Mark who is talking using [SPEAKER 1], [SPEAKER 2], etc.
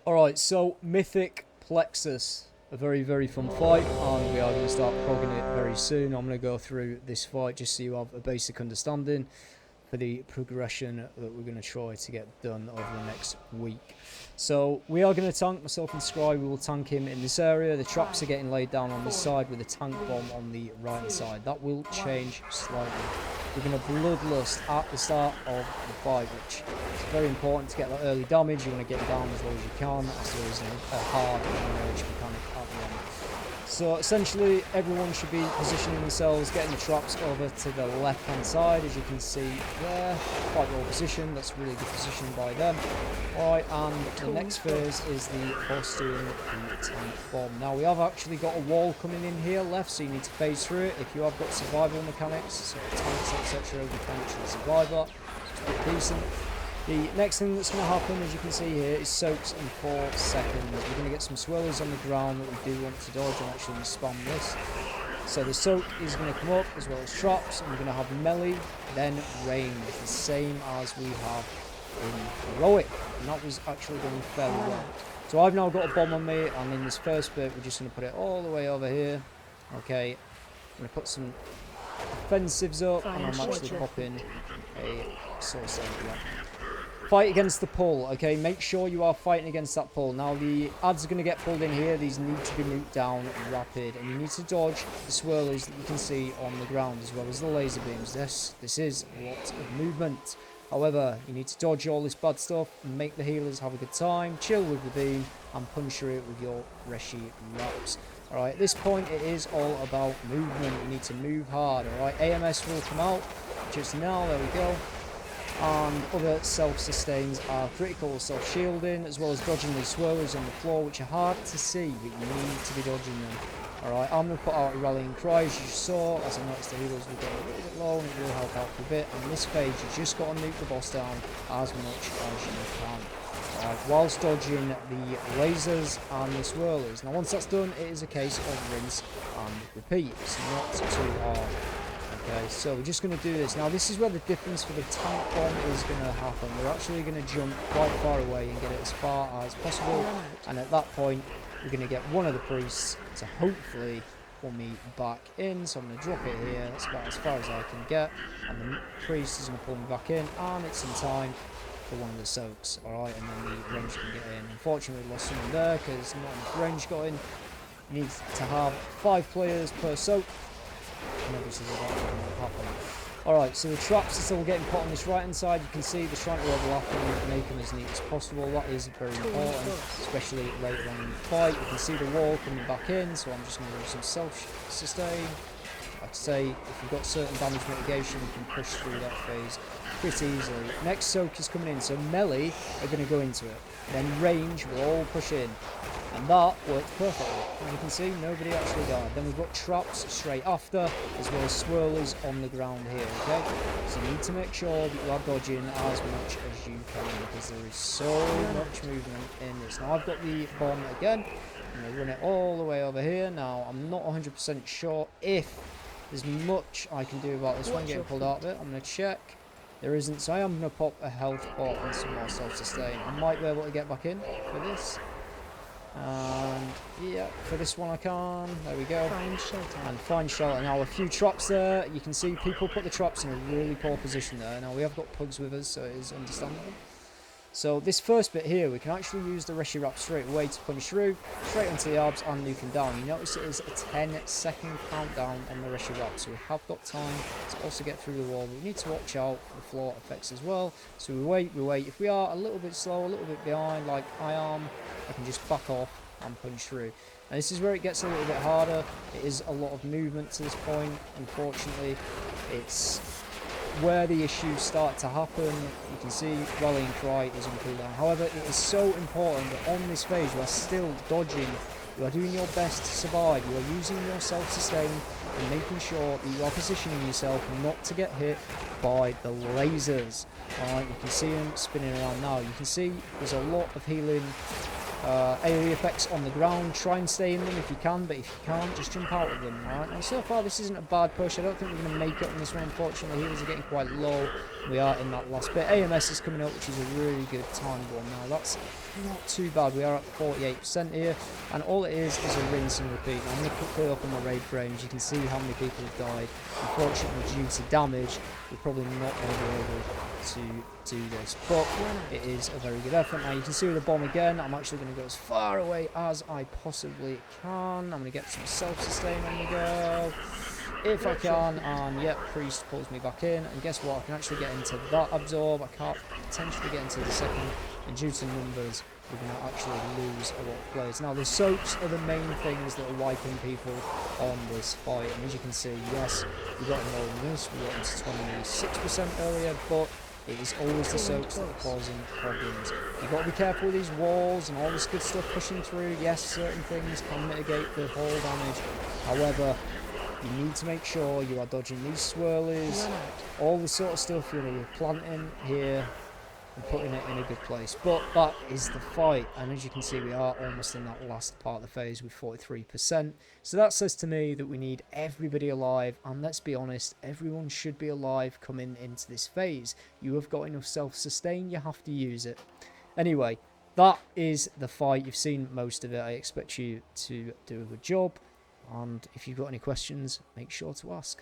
[SPEAKER 1] Alright, so Mythic Plexus. A very, very fun fight, and we are going to start progging it very soon. I'm going to go through this fight just so you have a basic understanding for the progression that we're going to try to get done over the next week. So we are going to tank, myself and Scry, we will tank him in this area. The traps are getting laid down on this side with a tank bomb on the right hand side. That will change slightly. We're going to bloodlust at the start of the fight, which is very important to get that early damage. You want to get down as low as you can, as there is a hard damage mechanic at the end. So essentially everyone should be positioning themselves, getting the traps over to the left hand side, as you can see there. Quite well positioned, that's really good position by them. Alright, and the next phase is the busting the tank bomb. Now we have actually got a wall coming in here left, so you need to phase through it. If you have got survival mechanics, so tanks etc, you can actually survive that. It's pretty decent. The next thing that's going to happen, as you can see here, is soaks in 4 seconds. We're going to get some swirlers on the ground that we do want to dodge and actually spam this. So the soak is going to come up as well as traps, and we're going to have melee, then range, the same as we have in heroic, and that was actually going fairly well. So I've now got a bomb on me, and in this first bit we're just going to put it all the way over here. Okay, I'm going to put some defensives up, and I'm actually popping a source over that. Fight against the pull, okay? Make sure you are fighting against that pull. Now, the ads are going to get pulled in here. These need to be nuked down rapid. And you need to dodge the swirlers that you can see on the ground, as well as the laser beams. This is a lot of movement. However, you need to dodge all this bad stuff and make the healers have a good time, chill with the beam, and puncture it with your Reshi wraps. Alright, at this point, it is all about movement. You need to move hard, alright? AMS will come out just now. There we go. And other self-sustains are critical self-shielding, as well as dodging these swirlers on the floor, which are hard to see, but you need to be dodging them. Alright, I'm going to put out a rallying cry, as you saw, as I noticed the healers will get a little bit low, and it will help out a bit. And this phase, you just got to nuke the boss down as much as you can. Alright, whilst dodging the lasers and the swirlers. Now, once that's done, it is a case of rinse and repeat. It's not too hard. Okay, so we're just going to do this. Now, this is where the difference for the tank bomb is going to happen. We're actually going to jump quite far away and get it as far as possible. And at that point, we're going to get one of the priests to hopefully pull me back in. So I'm going to drop it here. That's about as far as I can get. And the priest is going to pull me back in. And it's in time for one of the soaks. Alright, and then the range can get in. Unfortunately, we lost someone there because not enough range got in. You need to have 5 players per soak. And obviously that will happen. Alright, so the traps are still getting put on this right hand side. You can see they're trying to overlap and make them as neat as possible. That is very important, especially later on in the fight. You can see the wall coming back in, so I'm just going to do some self-sustain. Like I say, if you've got certain damage mitigation, you can push through that phase pretty easily. Next soak is coming in, so melee are going to go into it. Then range will all push in. And that worked perfectly. As you can see, nobody actually died. Then we've got traps straight after, as well as swirlers on the ground here, okay? So you need to make sure that you are dodging as much as you can, because there is so much movement in this. Now, I've got the bomb again. I'm going to run it all the way over here. Now, I'm not 100% sure if there's much I can do about this one getting pulled out of it. I'm going to check. There isn't, so I am going to pop a health pot and some more self-sustain. I might be able to get back in for this. And yeah, for this one I can. There we go.
[SPEAKER 2] Find shelter.
[SPEAKER 1] And find shelter. Now a few traps there. You can see people put the traps in a really poor position there. Now we have got pugs with us, so it is understandable. So this first bit here, we can actually use the Reshi wrap straight away to punch through, straight onto the arbs and nuke him down. You notice it is a 10-second countdown on the Reshi wrap, so we have got time to also get through the wall. We need to watch out for the floor effects as well. So we wait. If we are a little bit slow, a little bit behind, like I am, I can just back off and punch through. And this is where it gets a little bit harder. It is a lot of movement to this point. Unfortunately, it's where the issues start to happen. You can see rallying cry is on cooldown. However, it is so important that on this phase you are still dodging. You are doing your best to survive. You are using your self-sustain and making sure that you are positioning yourself not to get hit by the lasers. Alright, you can see them spinning around now. You can see there's a lot of healing AoE effects on the ground, try and stay in them if you can, but if you can't, just jump out of them, alright? And so far, this isn't a bad push. I don't think we're going to make it on this one, unfortunately. Healers are getting quite low. We are in that last bit. AMS is coming up, which is a really good time one now. That's not too bad. We are at 48% here, and all it is a rinse and repeat. Now, I'm going to quickly open my raid frames. You can see how many people have died. Unfortunately, due to damage, we're probably not going to be able to do this, but it is a very good effort. Now you can see with the bomb again, I'm actually going to go as far away as I possibly can. I'm going to get some self-sustain on the go if I can, and yep, priest pulls me back in, and guess what, I can actually get into that absorb. I can't potentially get into the second, and due to numbers we're going to actually lose a lot of players. Now the soaps are the main things that are wiping people on this fight, and as you can see, yes, we got more than this, we got into 26% earlier, but it is always the soaps that are causing problems. You've got to be careful with these walls and all this good stuff pushing through. Yes, certain things can mitigate the whole damage. However, you need to make sure you are dodging these swirlies, all the sort of stuff you're planting here, and putting it in a good place. But that is the fight, and as you can see, we are almost in that last part of the phase with 43%. So that says to me that we need everybody alive, and let's be honest, everyone should be alive coming into this phase. You have got enough self-sustain, you have to use it. Anyway, that is the fight. You've seen most of it. I expect you to do a good job, and if you've got any questions, make sure to ask.